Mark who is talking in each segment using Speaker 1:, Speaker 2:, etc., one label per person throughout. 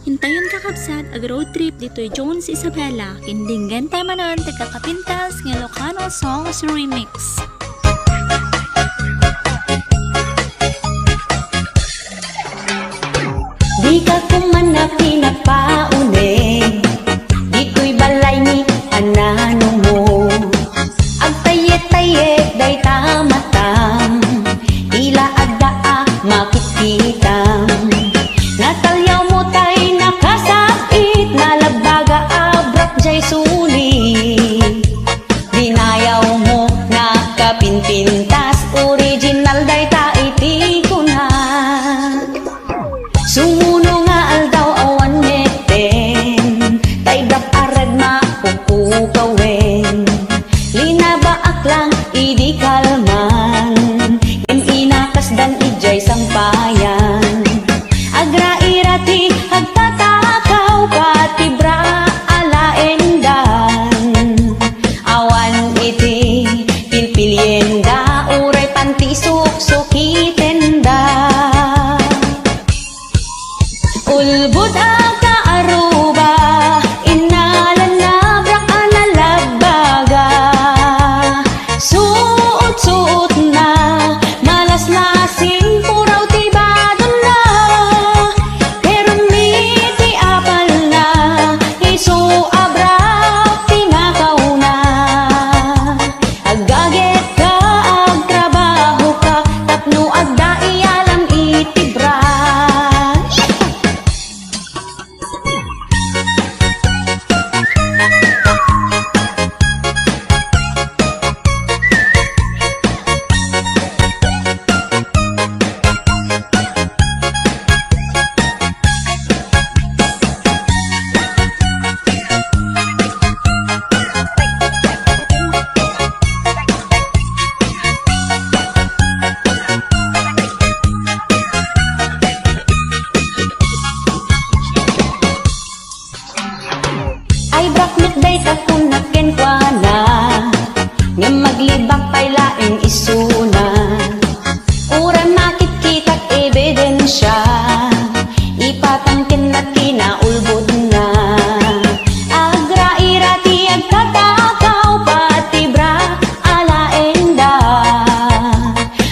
Speaker 1: Hintayon ka kabsat ag road trip dito'y Jones Isabela. Kindinggan tayo manon tagkakapintas ng Ilocano Songs Remix.
Speaker 2: Di ka kumana pinagpaunig, dito'y balay ni anano mo. Ag tayet-tayet day tamatam, tila agdaa makikitam. Natalyaw mo tay nakasapit, nalabaga abrak jay sulit. Dinayaw mo nakapinpintas, original day taiti ko na. Sumuno nga aldaw awan meten, tay daparad mapupukawen. Linabaak lang idi kalman, ken inakas dan ijay sampayan. Agra irati agtatakaw patibra alaendan. Awan iti pilpilyenda, uray pantisuk-sukitenda. Ulbud aka aruba, inalan na brak analabaga. Suot-suot na, malas-lasing puraw tibadon na. Pero miti apal na, iso abrak tinakaw na. Agaget ka, agtrabaho ka, tapno agdai alam itibra. Ay bakit day kakunaken kwa na, nga maglibak pay laing isuna. Uran makit-kitak ebidensya, ipatangkin na kinaulbod na. Agra irati agtatakaw patibra alaenda.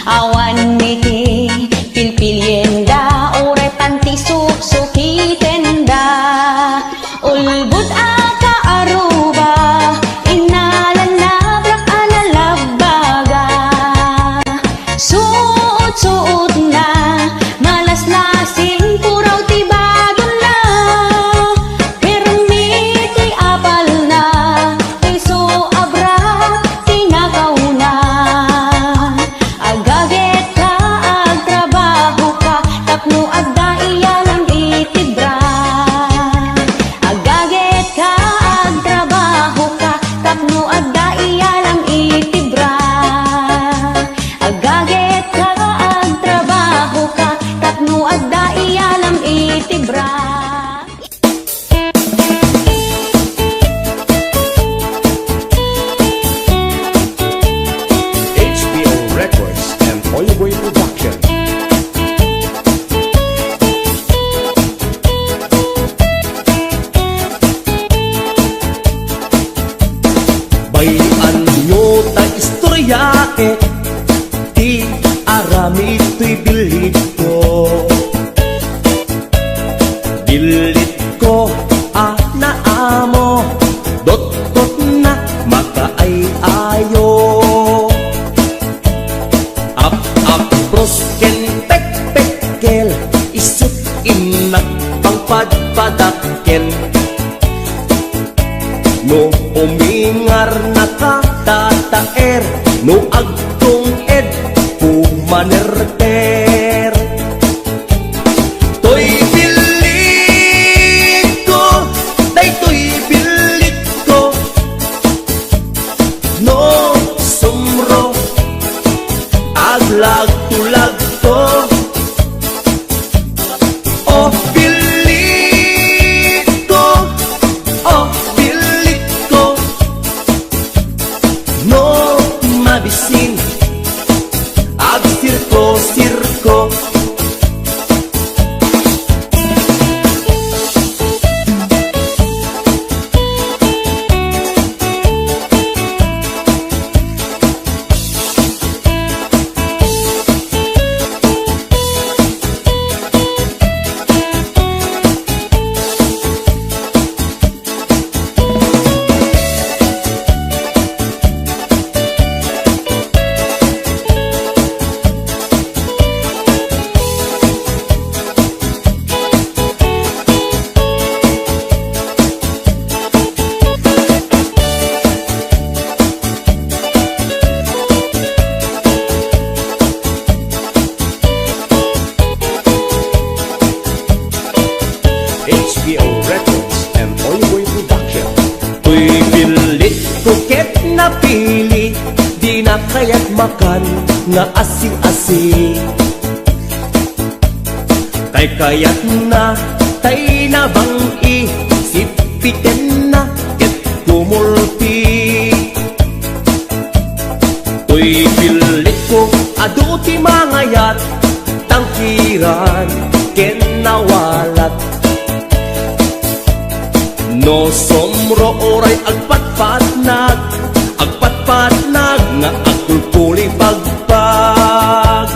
Speaker 2: Awan miti pilpilyenda, uray pantisuk-sukitenda. Ulbud aka aruba, inalan na brak analabaga. Suot-suot na, malas-lasing puraw tibadon na. Pero miti apal na, iso abra tinakaw na. Agaget ka, agtrabaho ka, tapno agdai alam itibra. Agaget ka, agtrabaho ka, tapno agdai alam itibra. Agaget ka, agtrabaho ka, tapno agdai alam itibra.
Speaker 3: HBO Records and Oliboy Production.
Speaker 4: Bayan nyo ta istorya ti arami to'y bilit ko. Bilit ko naamo, dot-dot na makaay-ayo. Up-up brosken pek-pekel, isut inak pangpadpadaken. No umingar nakatataer, no agtong ed pumanerter. To'y bilit napili, di na kaya't makan nga asi-asi. Kay kaya't na, tay na bang isipiten na, ket kumulti. Uy, pilit ko, aduti mangayat, tangkiran, ken nawalat. No somro oray agpatpatnag, agpatpatnag nga agkulkuli pagpag.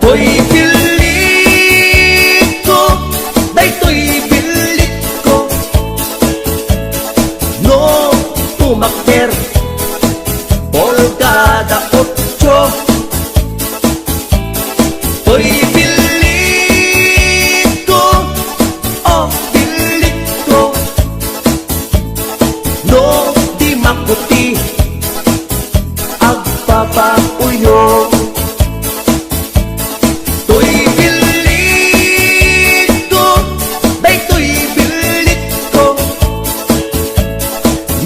Speaker 4: Uy, pilit ko, daytoy pilit ko, no tumakter, Polkada 8. Uy, pilit ko, oh, pilit ko, no di makuti, agpapapuyo. Tuy pilit ko, daytoy pilit ko,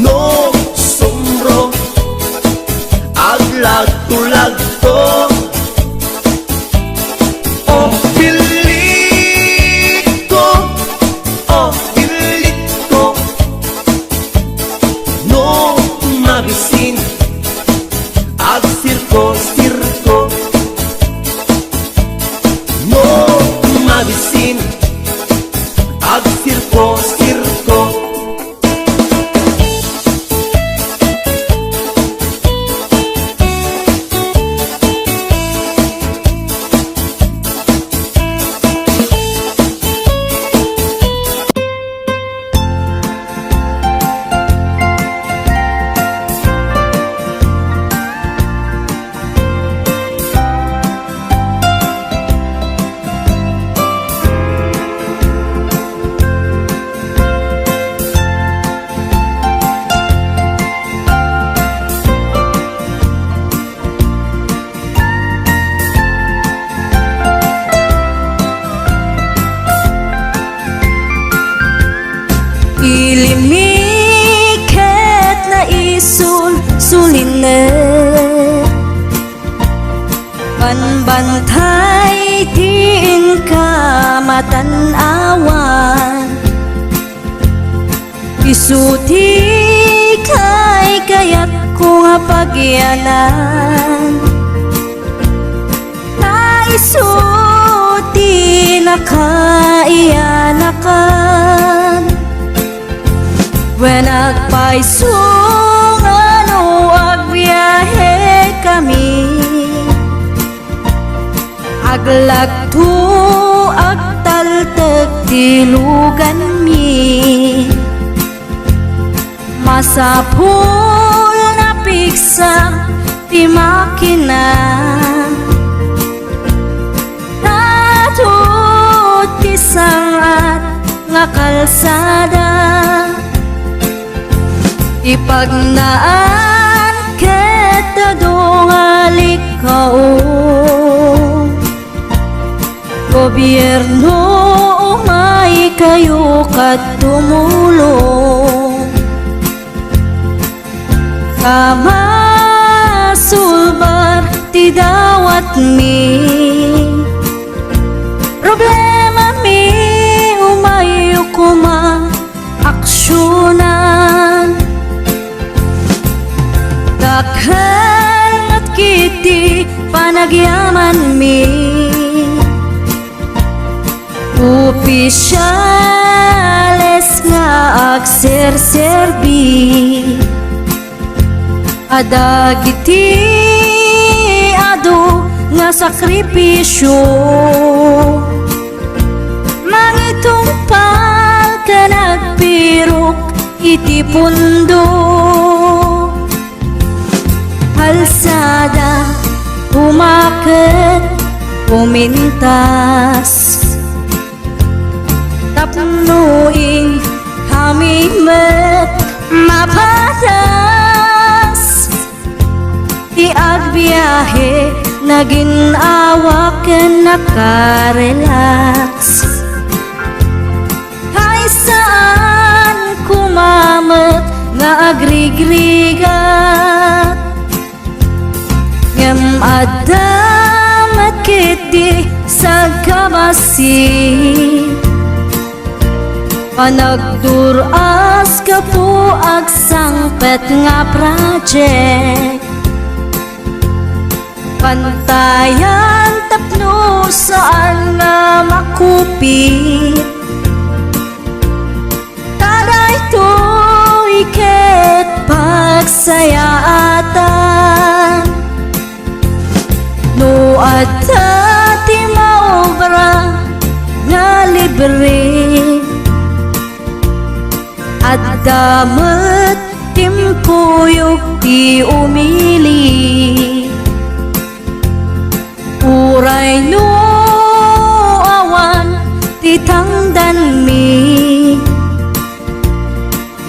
Speaker 4: no sumro, aglag-tulag-to. Oh, pilit ko, oh, pilit ko, no mabisin, ag-sirko-sirko, no mabisin, ag-sirko-sirko.
Speaker 2: Ilimiket na suline, panbantay din ka matanawan. Isuti kay kaya't ko nga pagyanan, naisuti na kaiyanakan. When agpaisong ano agbiyahe kami, aglagto agtaltag tilugan mi, masapul na piksa ti makina, natut ti sangat nga kalsada. Ipagnaan ket dadungalik kao, gobyerno umay kayo kat tumulong, kamasulbar ti dawat mi, problema mi umayo kuma aksyonan. Dakhan at kiti panagyaman mi, opisyales nga agserserbi, adagiti ado nga sakripisyo, mangitumpal ka nagpirok iti pundo. Kalsada, umaket, pumintas, tapnuing hamimet mapatas. Iagbiyahe, naginawa ka nakarelax. Hay saan kumamet nga Agrigrigat ngem adamat kiti sa kabasi panagduras ka po ag sangpet nga project pantayan tapno saan nga makupit taday to'y ket pagsayaatan no adta ti maobra nga libre at damat timpuyog ti umili uray no awan ti tangdan mi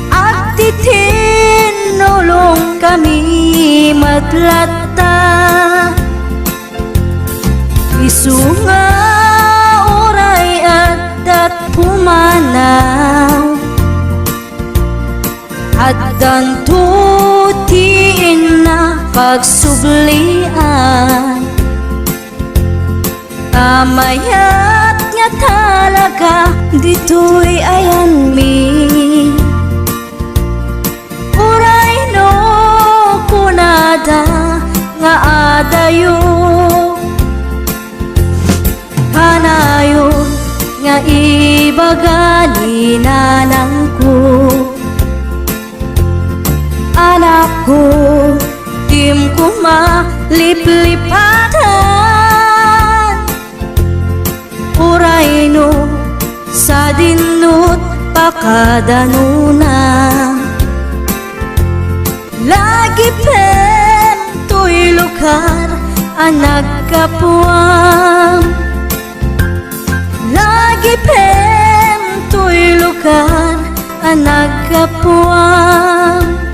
Speaker 2: at ti tinulong kami matlata isunga uray at pumanaw at dantutiin na pagsublian tamayat nga talaga dito'y ayan mi uray no kunada nga adayo kanayon nga ibagani nanangko anak ko, tim ko maliplipatan uray no sa dinut pakadanuna lagi pen to'y lugar ang nagkapuam lagi pen to'y lugar ang nagkapuam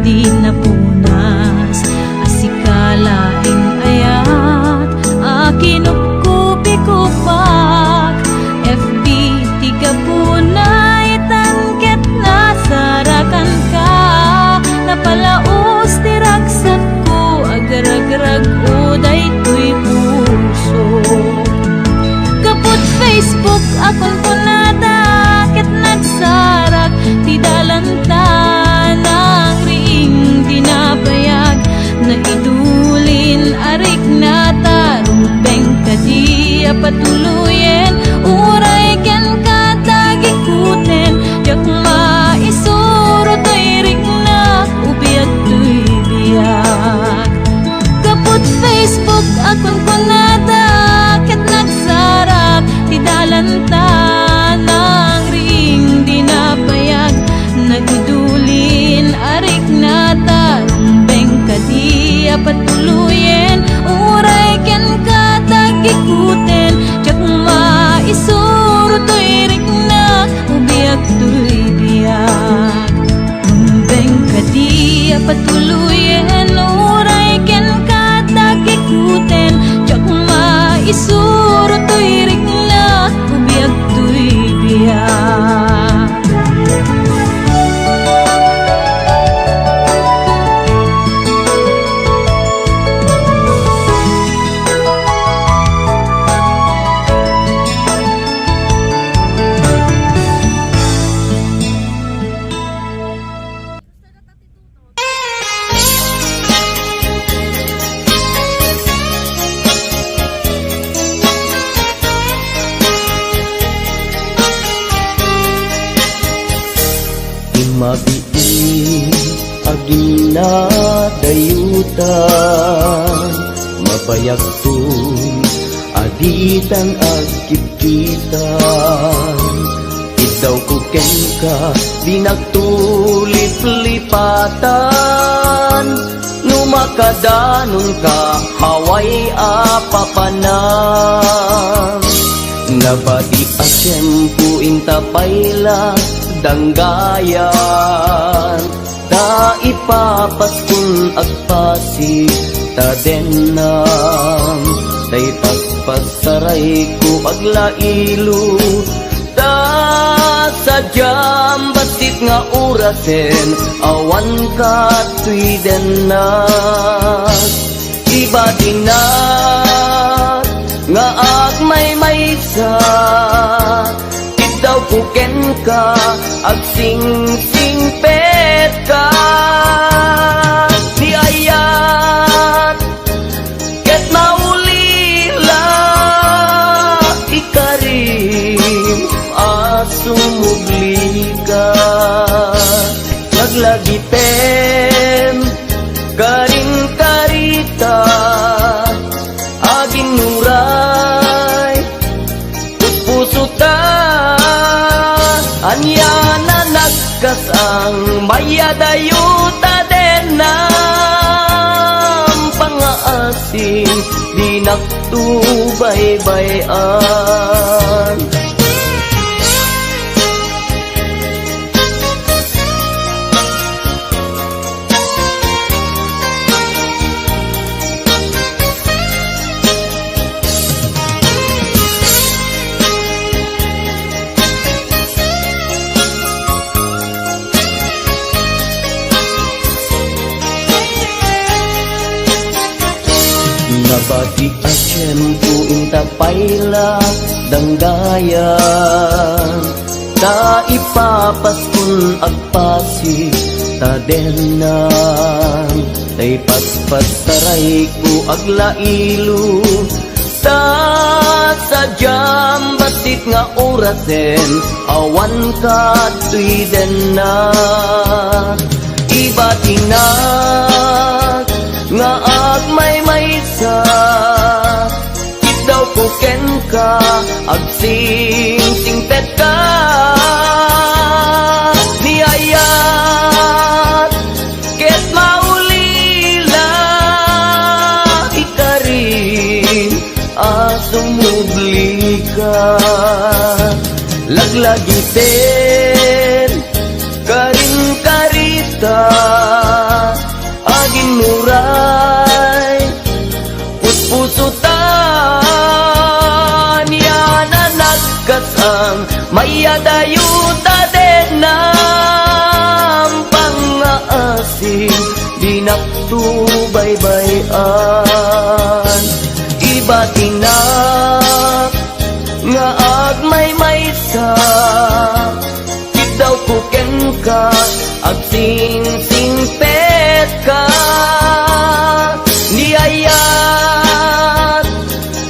Speaker 1: di napunas
Speaker 2: akon punada ket nagsarak ti dalanta nang ring dinapayag na idulin arik na tarubeng kadi patuluyen uray ken katagikuten jak maisuro toy ring na ubiyag toy biyag kaput Facebook akon kunada ket nagsarak ti dalanta nang ring dinapayag nagidulin arik na tarumbeng kadi patuluyen uray ken katagikuten jak maisuro toy ring na ubiyag toy biyag rumbeng kadi patuluyen uray ken katagikuten jak maisuro toy ring na ubiyag toy biyag.
Speaker 4: Mabiin aging nadayutan mabayag tun aditan agkipkitan idaw ko ken ka di nagtulip-lipatan numakadanon ka haway apapanan nabadi a tiyempo intapayla danggayan ta ipapaskun agpasig ta denam tay pagpasaray ko aglailo ta sadyam basit nga orasen awan ka tuy denas iba dinat nga agmay-maysa daw kuken ka agsing-sing pet ka di ayat ket maulila ikarim asumugli ka naglagitem karing karita aging nuray puso ta anya na nagkasang mayadayuta denam pangaasin di naktubaybayan nabati a tiyempo intapayla danggayan ta ipapaskun agpasig ta denan tay paspasaray ko aglailo ta sadyam basit nga orasen awan ka tuy denan iba tinag nga agmay-maysa daw kuken ka agsing-sing pet ka ni ayat ket maulila ikarin asumugli ka laglagiten karing karita aging nuray puspusutan yan na nagkasang mayadayuta denam pangaasin di naktubaybayan iba tinak nga agmay-may
Speaker 5: karita Daw kuken ka Ag sing-singpet ka Niyayat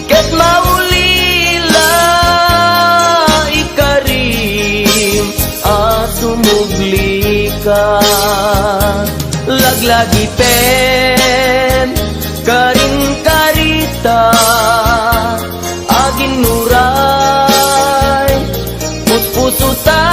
Speaker 5: Ket maulila Ikarim At sumugli ka Laglagi pen Karing karita Agin nuray Putpusuta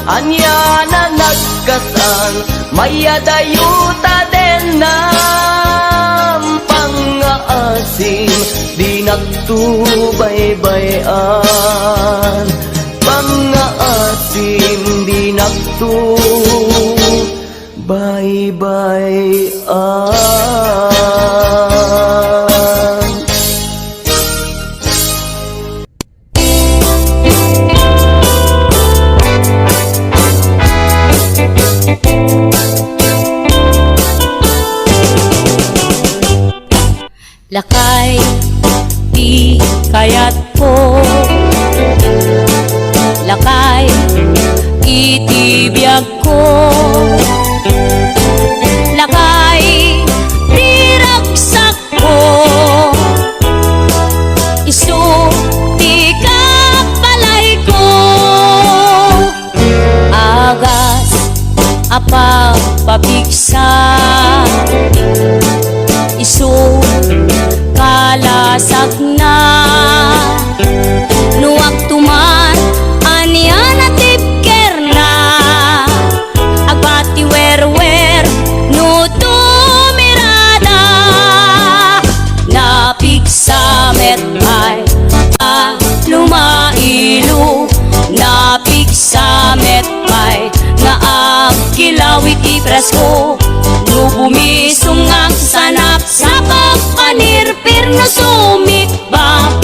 Speaker 5: Anya na nagkasan Mayadayuta din ng pangaasim Di nagtubaybayan Pangaasim di nagtubaybayan
Speaker 2: Lakay, di kayat ko Lakay, itibiyag ko Lakay, di ragsak ko Isu, di kapalay ko Agas, apa pabigsa Isu, kalasag na Nuwag tuman Aniya na tipker na Agbati wer-wer No tumirada Napig sa metay Lumailu Napig sa metay Nga agkilawit ipresko No bumisong ang sanap Sa pagpanirpir na sumikba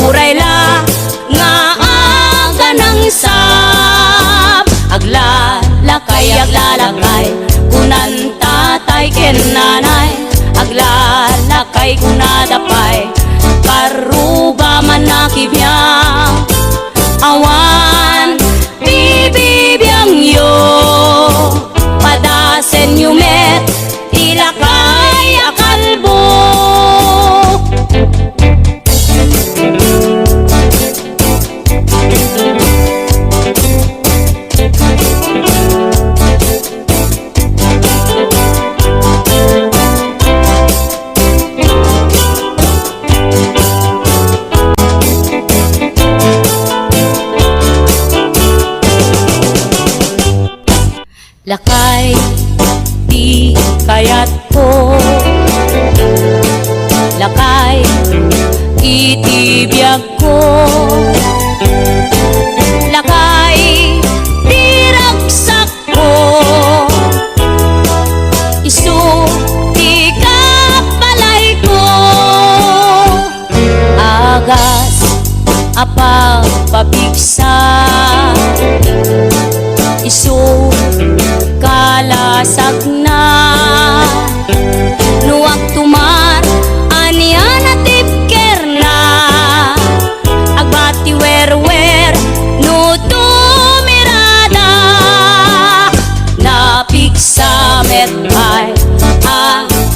Speaker 2: Uray la nga aga ng sap Aglalakay Kunan tatay ken nanay Aglalakay kunadapay Karuba man nakibiyang Awan bibibiyang yo Padasen yumet Ilakay akalbo Lakay, di kayat ko Lakay, itibiyag ko Lakay, di ragsak ko Isu, di kapalay ko Agas, apa pabigsa Isu, kalasag na Nuwag tumar Aniya na tipker na Agbati wer-wer No tumirada Napig sa metay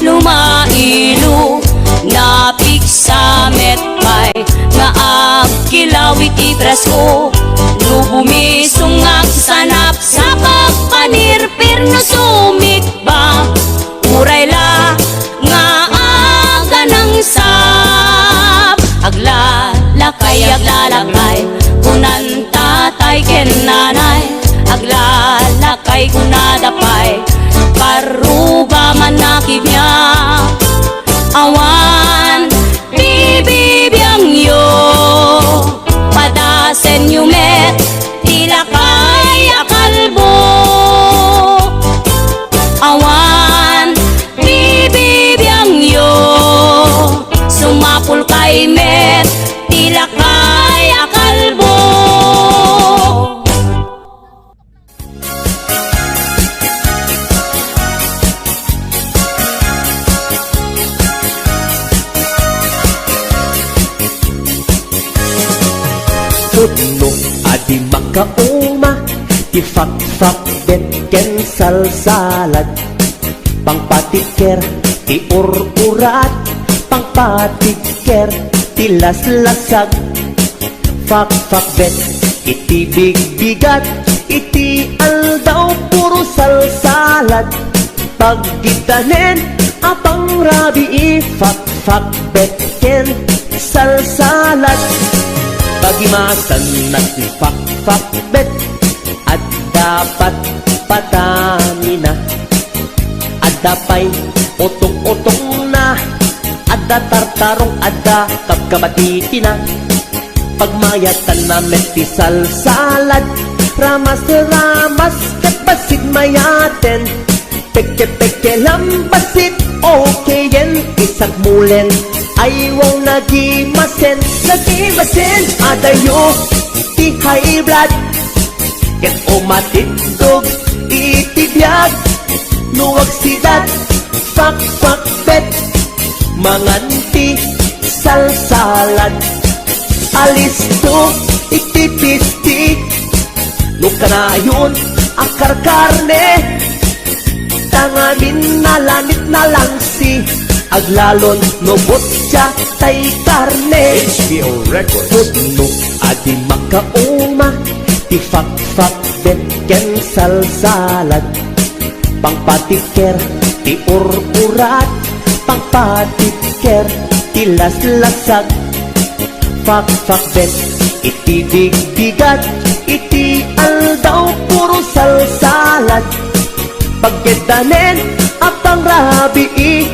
Speaker 2: Lumailu Napig sa metay Nga agkilawit ipresko No bumisong ang sanap Sa pagpanirpir no sumikba Uray la nga aga ng sap Aglalakay Kunan tatay ken nanay Aglalakay kunadapay Karuba man nakibiyang Awan bibibiyang yo Padasen yumet Ilakay akalbo Awan bibibiyang yo Sumapul kay met Ilakay akalbo
Speaker 5: adi makauma, ti fak-fak bet ken salsalad, pangpatiker, ti ur-urat, pangpatiker, ti laslasag, fak-fak bet, iti big-bigat, iti aldaw puro salsalad, pagkitanen, apang rabi, fak-fak bet ken salsalad, pagimasan na ti fak-fak bet, at dapat patamina, at dapay utong-utong na, at da tartarong, at da kapkabatiti na, pagmayatan na ti salsalad, ramas-ramas kat basit mayaten, peke-peke lambasit, okay yen, isak mulen, ayaw nagimasen, nagimasen, adayo, ti high blood, ket umatidog, itibiyag, nuwag sidat, fak-fak bet, manganti, salsalad, alisto, itipisti, nukanayon, akar-karne, tangamin na lanit na lang si, aglalon, nubot siya, tay karne,
Speaker 3: HBO Records.
Speaker 5: putno, adi makauma, ti fak-fak bet ken salsalad, pangpatiker, ti ur-urat, pangpatiker, ti laslasag, fak-fak bet, iti big-bigat, iti aldaw puro salsalad, pagkedanen, apang rabi,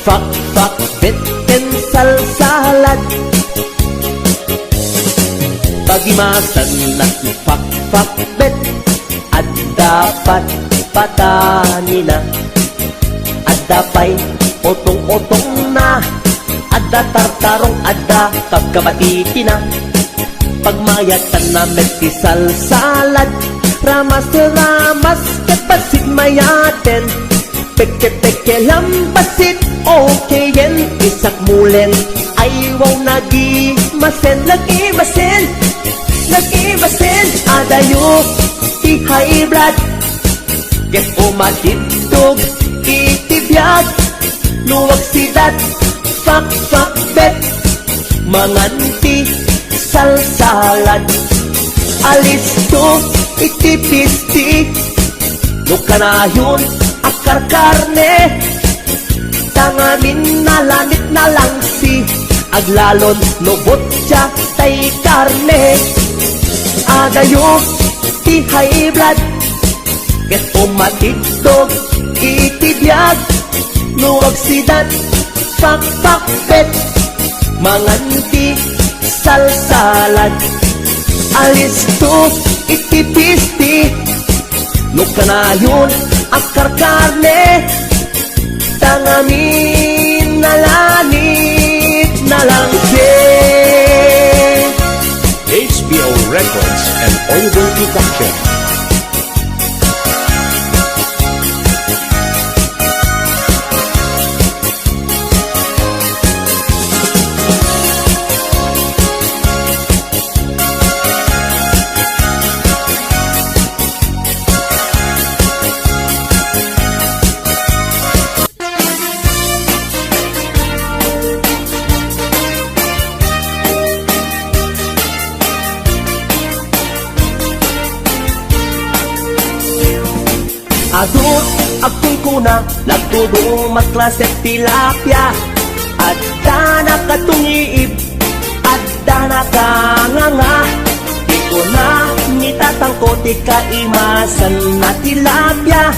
Speaker 5: fak-fak bet ken salsalad, pagimasan na fak-fak bet, at dapat patanina, at dapay otong-otong na, at da tartarong, at da kapkabatiti na, pagmayatan na ti salsalad, ramas-ramas kat basit mayaten, peke-peke lambasit, okay yen, isak mulen, ayaw nagimasen, nagimasen, nagimasen, adayo, ti high blood, ket umatidog, itibiyag, luwag sidat, fak-fak bet, manganti, salsalad, alisto, itipisti, nukanayon, akar-karne, tangamin na lanit na lang si, aglalon, nubot siya, tay karne, adayo, ti high blood, ket umatidog, itibiyag, nuwag sidat, fak-fak bet, manganti, salsalad, alisto, itipisti, nukanayon, akar-karne, tangamin na lanit na lang siya.
Speaker 3: HBO Records and Oliver Production.
Speaker 5: Adot, agtong kuna, nagtudong mas klase tilapia, at dana katungiib, at dana kanganga, di ko na nitatangko, di kaimasan na tilapia,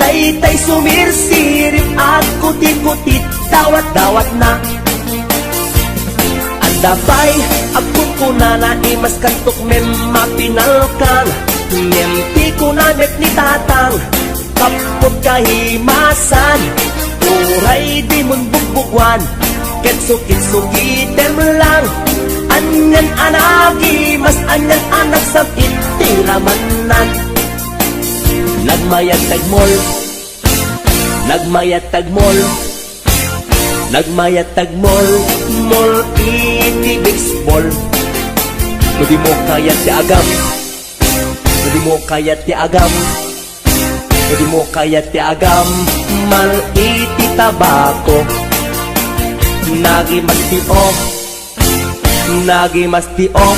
Speaker 5: daytay sumirsirip, at kuti-kutit, dawat-dawat na. Andapay, agtong kuna na imas kantok mem mapinalkang, nempi ko na net ni tatang, kapot kahimasan, uray di mun bugbugwan, ketsukit-sukitem lang, anyan anagi, mas anyan anak sa itiramanan. Nagmayat tagmol, nagmayat tagmol, nagmayat tagmol, mol iti baseball, no di mo kaya si agam, di mo kaya ti agam, di mo kaya ti agam, maliti tabako. Nagi mastio, nagi mastio,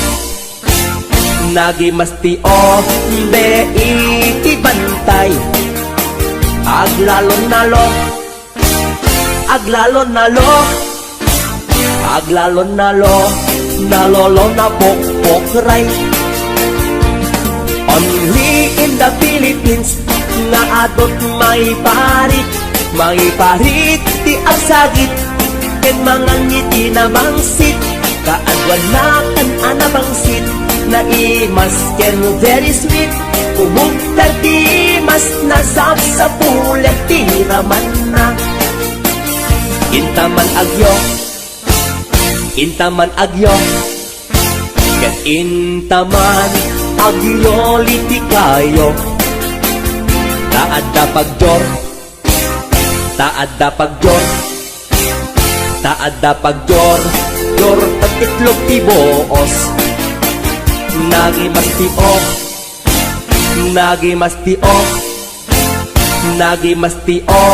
Speaker 5: nagi mastio, be iti bantay. Aglalon nalo, aglalon nalo, aglalon nalo, nalolo na pokpokray. Only in the Philippines nga adot may parit ti agsagit ken mga ngiti na bangsit kaadwan na kan anabangsit na imas ken very sweet kumugtar ti mas nasab sa pulet ti raman na intaman agyo ket intaman agyo liti kayo taadda pagjor taadda pagjor taadda pagjor jor tatitlog ti boos nagi mastio nagi mastio nagi mastio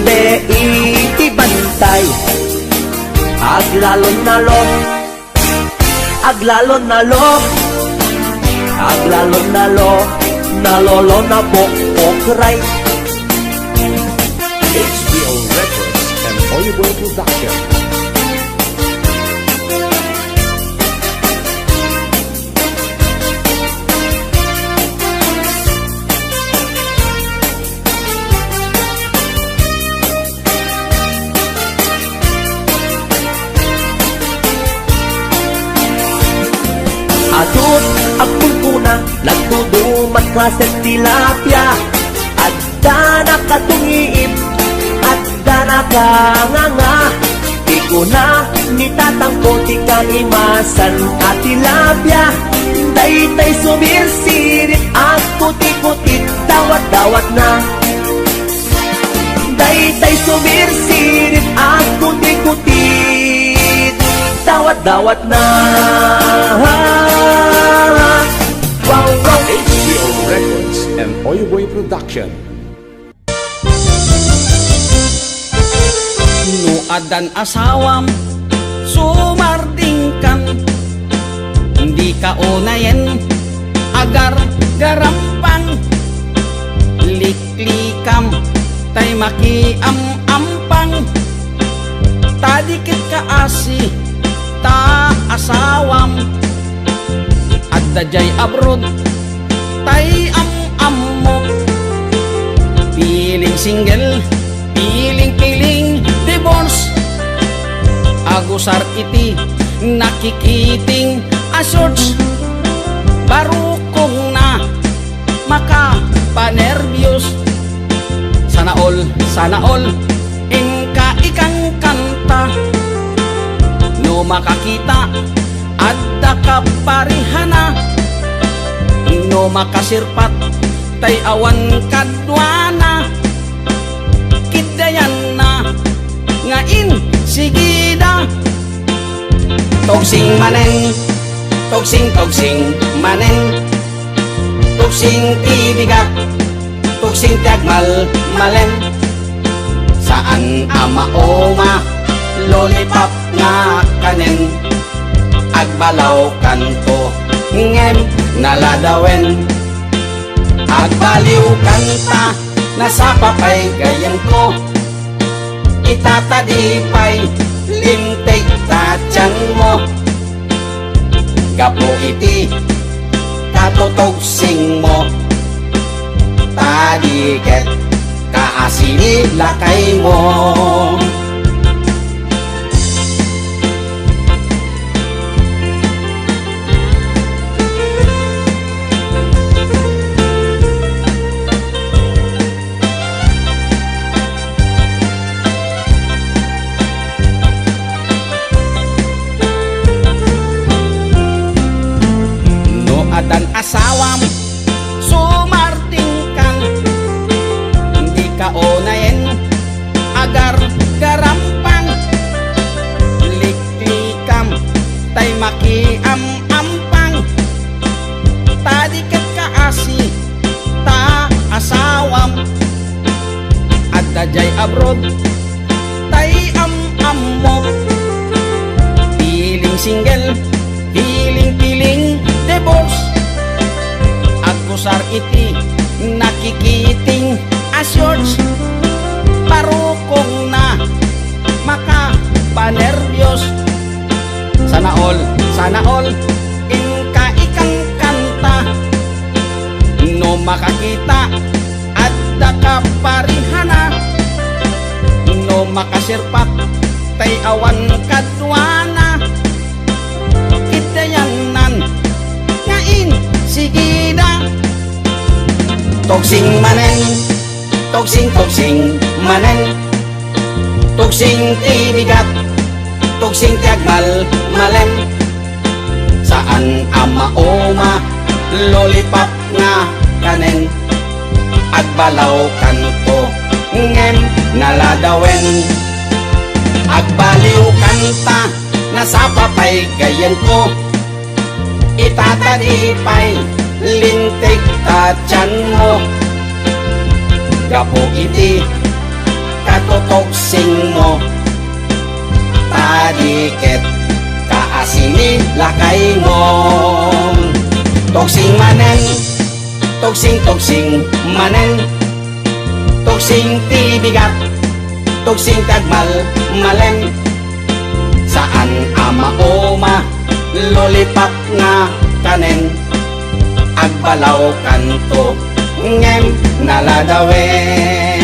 Speaker 5: be iti bantay aglalon nalo aglalon nalo aglalon nalo nalolo na pokpokray.
Speaker 3: HBO Records and Oliboy Production.
Speaker 5: Adut apul kuna nagdudumat klaset tilapia adda nakatungiip adda nakanganga di ko na nitatangko ti kaimasan at tilapia daytay sumirsirit at puti-putit dawat-dawat na daytay sumirsirit at puti-putit dawat-dawat na wow, wow.
Speaker 3: HBO Records and Oliboy Production.
Speaker 6: Nuadan asawam sumarding kan hindi ka unayen agar garampang liklikam tay makiam-ampang tadikit ka asi ta asawam at dajay abroad tay am-ammo piling single piling divorce agusar iti nakikiting asorts barukong na makapanervyos sana all ingka ikang kanta no makakita adda kaparihana no makasirpat tay awan kadwana kidayan na ngain sigida togsing manen togsing manen togsing tibigat togsing tiagmal malen saan ama oma lollipop nga kanen agbalaw kanto ngem naladawen agbaliw kanta nasa papay gayang ko itatadipay limtay tatyang mo gapo iti katotogsing mo tadiket kaasini lakay mo adan asawam sumarting kan hindi ka onayen agar garampang liklikam tay makiam-ampang tadiket ka kasi ta asawam at dajay abroad tay am-am mo piling single piling divorce at kusar iti nakikiting asyors parukong na makapanerbiyos sana all inka ikang kanta no makakita at dakaparihana no makasirpak tay awan kadwana kitayanan ngain sige na toksing manen toksing manen toksing tibigat toksing tiagmal malem saan ama oma lollipop nga kanen agbalaw kanto ngem naladawen agbaliw kanta nasapapay gayan ko itatadipay lintik tatyan mo gapo iti katotoksing mo tadiket kaasini lakay mo toksing manen toksing manen toksing tibigat toksing tagmal malem saan ama oma lollipop nga kanen agbalaw kanto ngem naladawen